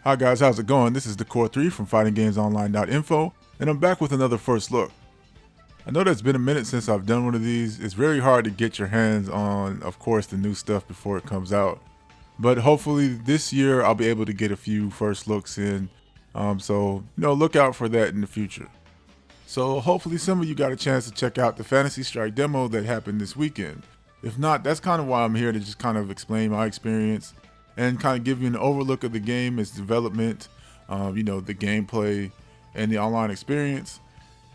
Hi guys, how's it going? This is the Core 3 from fightinggamesonline.info, and I'm back with another first look. I know that's been a minute since I've done one of these. It's very hard to get your hands on, of course, the new stuff before it comes out. But hopefully this year I'll be able to get a few first looks in. So look out for that in the future. So hopefully some of you got a chance to check out the Fantasy Strike demo that happened this weekend. If not, that's kind of why I'm here, to just kind of explain my experience and kind of give you an overlook of the game, its development, the gameplay and the online experience,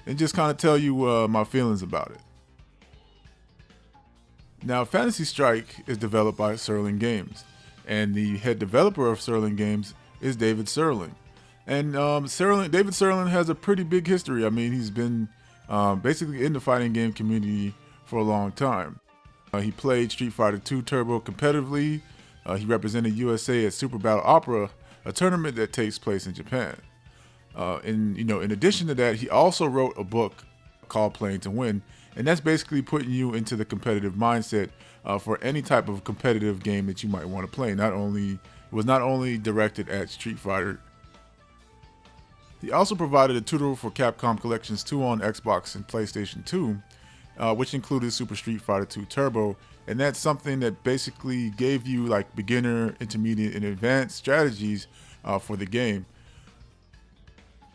and just kind of tell you my feelings about it. Now, Fantasy Strike is developed by Serling Games, and the head developer of Serling Games is David Serling. And David Serling has a pretty big history. I mean, he's been basically in the fighting game community for a long time. He played Street Fighter II Turbo competitively. He represented USA at Super Battle Opera, a tournament that takes place in Japan. In addition to that, he also wrote a book called Playing to Win, and that's basically putting you into the competitive mindset for any type of competitive game that you might want to play. It was not only directed at Street Fighter. He also provided a tutorial for Capcom Collections 2 on Xbox and PlayStation 2, which included Super Street Fighter II Turbo, and that's something that basically gave you like beginner, intermediate, and advanced strategies for the game.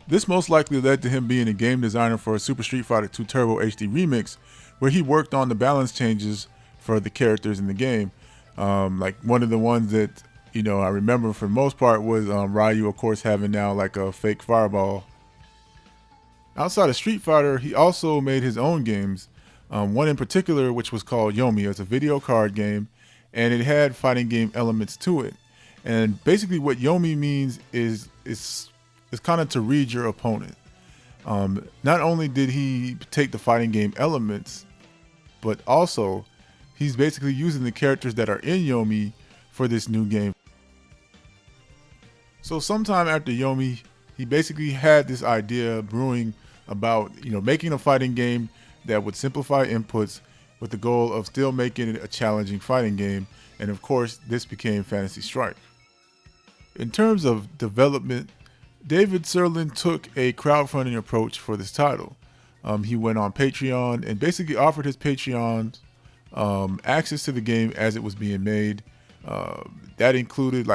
This most likely led to him being a game designer for Super Street Fighter II Turbo HD Remix, where he worked on the balance changes for the characters in the game. Like one of the ones that I remember for the most part was Ryu, of course, having now like a fake fireball. Outside of Street Fighter, he also made his own games. One in particular, which was called Yomi. It's a video card game, and it had fighting game elements to it. And basically what Yomi means is kind of to read your opponent. Not only did he take the fighting game elements, but also he's basically using the characters that are in Yomi for this new game. So sometime after Yomi, he basically had this idea brewing about making a fighting game that would simplify inputs with the goal of still making it a challenging fighting game, and of course this became Fantasy Strike. In terms of development, David Serling took a crowdfunding approach for this title. He went on Patreon and basically offered his Patreon access to the game as it was being made. That included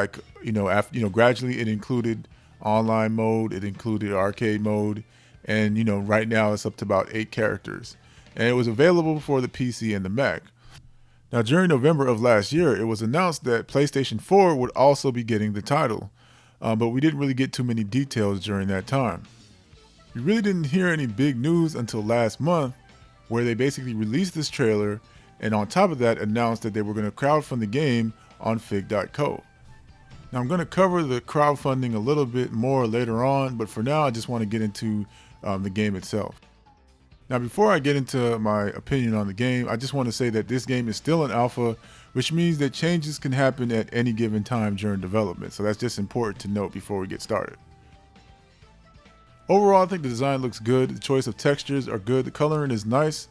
gradually it included online mode, it included arcade mode, and right now it's up to about 8 characters, and it was available for the PC and the Mac. Now during November of last year, it was announced that PlayStation 4 would also be getting the title, but we didn't really get too many details during that time. We really didn't hear any big news until last month, where they basically released this trailer, and on top of that announced that they were going to crowdfund the game on fig.co. Now I'm going to cover the crowdfunding a little bit more later on, but for now I just want to get into the game itself. Now before I get into my opinion on the game, I just want to say that this game is still in alpha, which means that changes can happen at any given time during development. So that's just important to note before we get started. Overall, I think the design looks good. The choice of textures are good. The coloring is nice.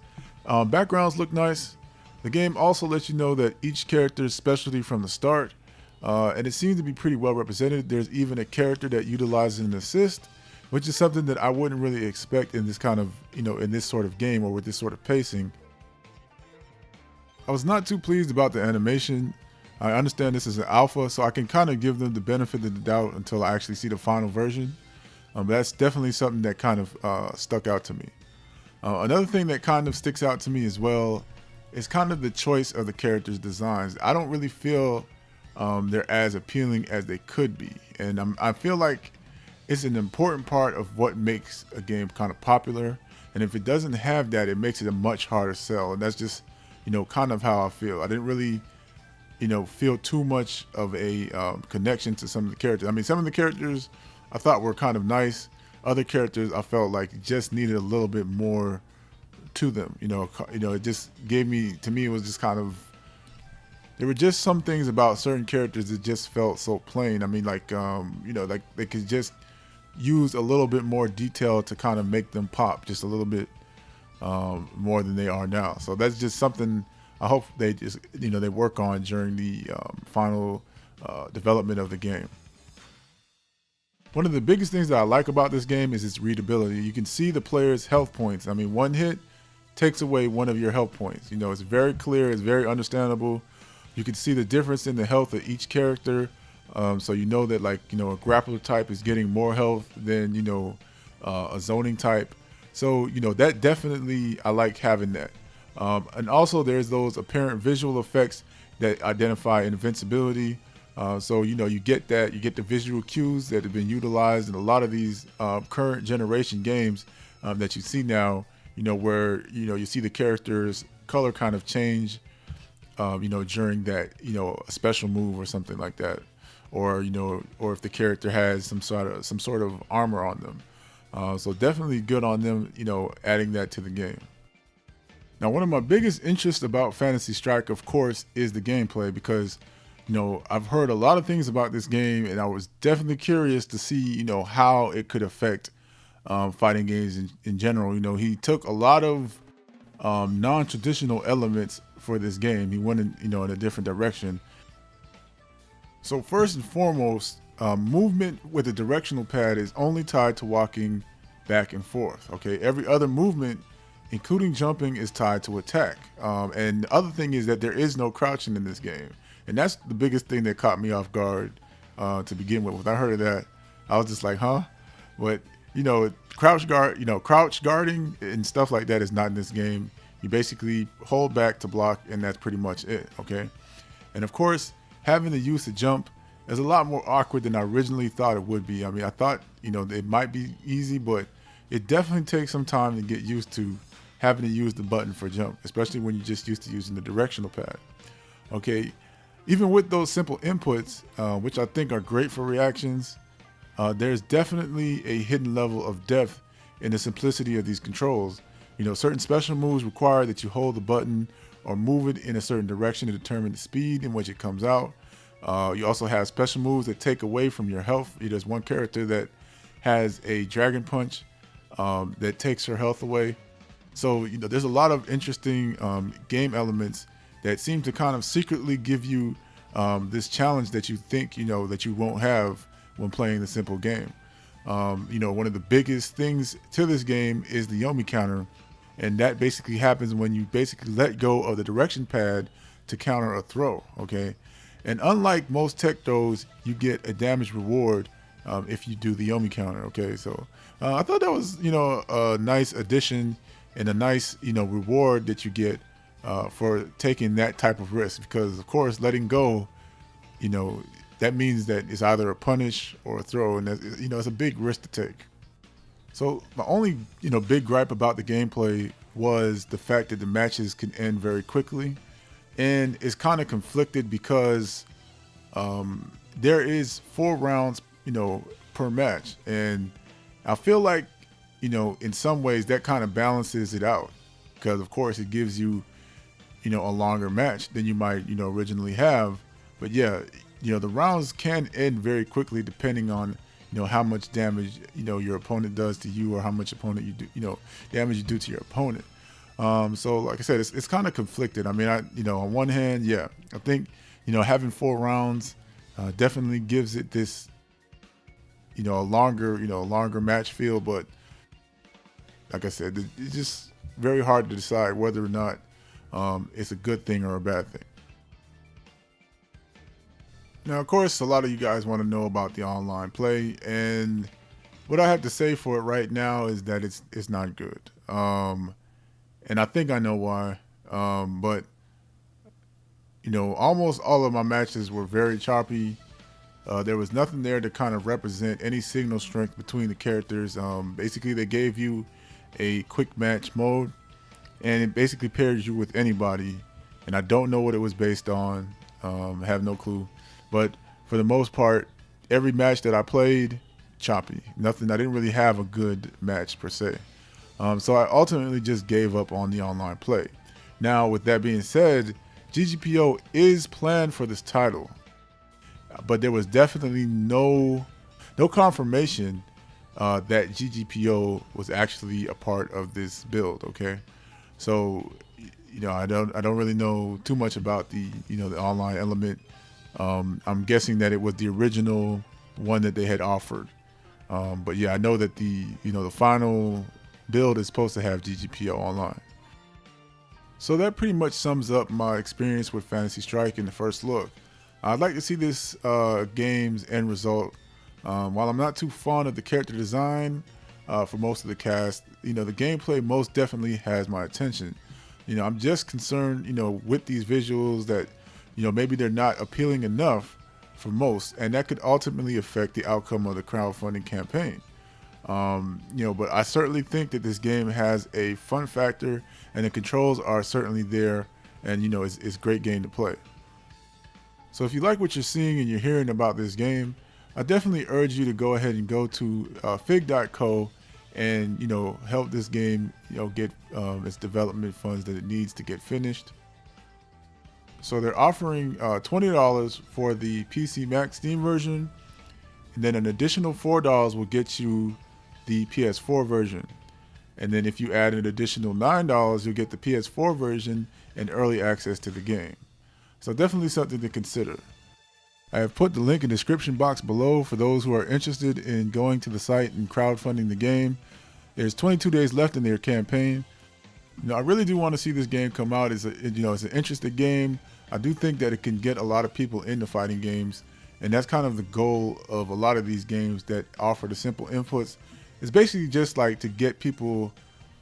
Backgrounds look nice. The game also lets you know that each character's specialty from the start, and it seems to be pretty well represented. There's even a character that utilizes an assist, which is something that I wouldn't really expect in this kind of, in this sort of game or with this sort of pacing. I was not too pleased about the animation. I understand this is an alpha, so I can kind of give them the benefit of the doubt until I actually see the final version. But that's definitely something that kind of stuck out to me. Another thing that kind of sticks out to me as well is kind of the choice of the characters' designs. I don't really feel they're as appealing as they could be, and I feel like it's an important part of what makes a game kind of popular, and if it doesn't have that, it makes it a much harder sell, and that's just kind of how I feel. I didn't really feel too much of a connection to some of the characters. I mean, some of the characters I thought were kind of nice. Other characters I felt like just needed a little bit more to them. It just gave me, to me, it was just kind of, there were just some things about certain characters that just felt so plain. I mean, like they could just use a little bit more detail to kind of make them pop just a little bit more than they are now. So that's just something I hope they just they work on during the final development of the game. One of the biggest things that I like about this game is its readability. You can see the player's health points. I mean, one hit takes away one of your health points. You know, it's very clear, it's very understandable. You can see the difference in the health of each character. So you know that, like, you know, a grappler type is getting more health than, you know, a zoning type. So, you know, that definitely, I like having that. And also there's those apparent visual effects that identify invincibility. So, you know, you get that, you get the visual cues that have been utilized in a lot of these current generation games that you see now, you know, where, you know, you see the character's color kind of change, you know, during that, you know, a special move or something like that. Or, you know, or if the character has some sort of armor on them. So definitely good on them, you know, adding that to the game. Now, one of my biggest interests about Fantasy Strike, of course, is the gameplay, because, you know, I've heard a lot of things about this game, and I was definitely curious to see, you know, how it could affect fighting games in general. You know, he took a lot of non-traditional elements for this game. He went in, you know, in a different direction. So first and foremost, movement with a directional pad is only tied to walking back and forth. Okay, every other movement, including jumping, is tied to attack. And the other thing is that there is no crouching in this game, and that's the biggest thing that caught me off guard to begin with. When I heard of that, I was just like, huh? But, you know, crouch guarding and stuff like that is not in this game. You basically hold back to block, and that's pretty much it. Okay, and of course, having the use to jump is a lot more awkward than I originally thought it would be. I mean, I thought, you know, it might be easy, but it definitely takes some time to get used to having to use the button for jump, especially when you're just used to using the directional pad. Okay, even with those simple inputs, which I think are great for reactions, there's definitely a hidden level of depth in the simplicity of these controls. You know, certain special moves require that you hold the button or move it in a certain direction to determine the speed in which it comes out. You also have special moves that take away from your health. There's one character that has a dragon punch that takes her health away. So, you know, there's a lot of interesting game elements that seem to kind of secretly give you this challenge that you think, you know, that you won't have when playing the simple game. You know, one of the biggest things to this game is the Yomi counter. And that basically happens when you basically let go of the direction pad to counter a throw, okay? And unlike most tech throws, you get a damage reward if you do the Yomi counter, okay? So I thought that was, you know, a nice addition and a nice, you know, reward that you get for taking that type of risk. Because, of course, letting go, you know, that means that it's either a punish or a throw, and that's, you know, it's a big risk to take. So my only, you know, big gripe about the gameplay was the fact that the matches can end very quickly, and it's kind of conflicted because there is 4 rounds, you know, per match, and I feel like, you know, in some ways that kind of balances it out, because of course it gives you, you know, a longer match than you might, you know, originally have. But yeah, you know, the rounds can end very quickly depending on, you know, how much damage, you know, your opponent does to you, or how much opponent you do, you know, damage you do to your opponent. So like I said, it's kind of conflicted. I mean, you know, on one hand, yeah, I think, you know, having 4 rounds definitely gives it this, you know, a longer match feel. But like I said, it's just very hard to decide whether or not it's a good thing or a bad thing. Now, of course, a lot of you guys want to know about the online play, and what I have to say for it right now is that it's not good. And I think I know why. But, you know, almost all of my matches were very choppy. There was nothing there to kind of represent any signal strength between the characters. Basically, they gave you a quick match mode, and it basically pairs you with anybody. And I don't know what it was based on. I have no clue. But for the most part, every match that I played, choppy. Nothing. I didn't really have a good match per se. So I ultimately just gave up on the online play. Now, with that being said, GGPO is planned for this title, but there was definitely no confirmation that GGPO was actually a part of this build. Okay, so, you know, I don't really know too much about the, you know, the online element. I'm guessing that it was the original one that they had offered. But yeah, I know that the final build is supposed to have GGPO online. So that pretty much sums up my experience with Fantasy Strike in the first look. I'd like to see this game's end result. While I'm not too fond of the character design for most of the cast, the gameplay most definitely has my attention. I'm just concerned, with these visuals that, maybe they're not appealing enough for most, and that could ultimately affect the outcome of the crowdfunding campaign. But I certainly think that this game has a fun factor, and the controls are certainly there, and it's a great game to play. So if you like what you're seeing and you're hearing about this game, I definitely urge you to go ahead and go to fig.co and help this game get its development funds that it needs to get finished. So they're offering $20 for the PC Max Steam version, and then an additional $4 will get you the PS4 version. And then if you add an additional $9, you'll get the PS4 version and early access to the game. So definitely something to consider. I have put the link in the description box below for those who are interested in going to the site and crowdfunding the game. There's 22 days left in their campaign. I really do want to see this game come out. It's an interesting game. I do think that it can get a lot of people into fighting games, and that's kind of the goal of a lot of these games that offer the simple inputs. It's basically just like to get people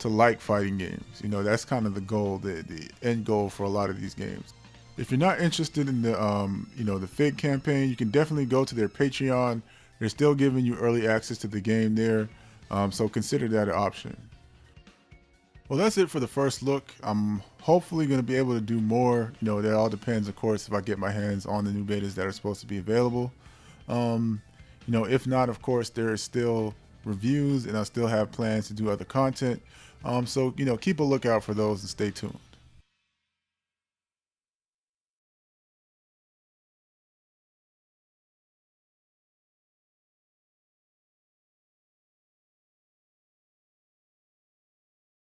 to like fighting games. That's kind of the goal, the end goal for a lot of these games. If you're not interested in the Fig campaign, you can definitely go to their Patreon. They're still giving you early access to the game there, so consider that an option. Well, that's it for the first look. I'm hopefully going to be able to do more. That all depends, of course, if I get my hands on the new betas that are supposed to be available. If not, of course, there is still reviews, and I still have plans to do other content. So keep a lookout for those and stay tuned.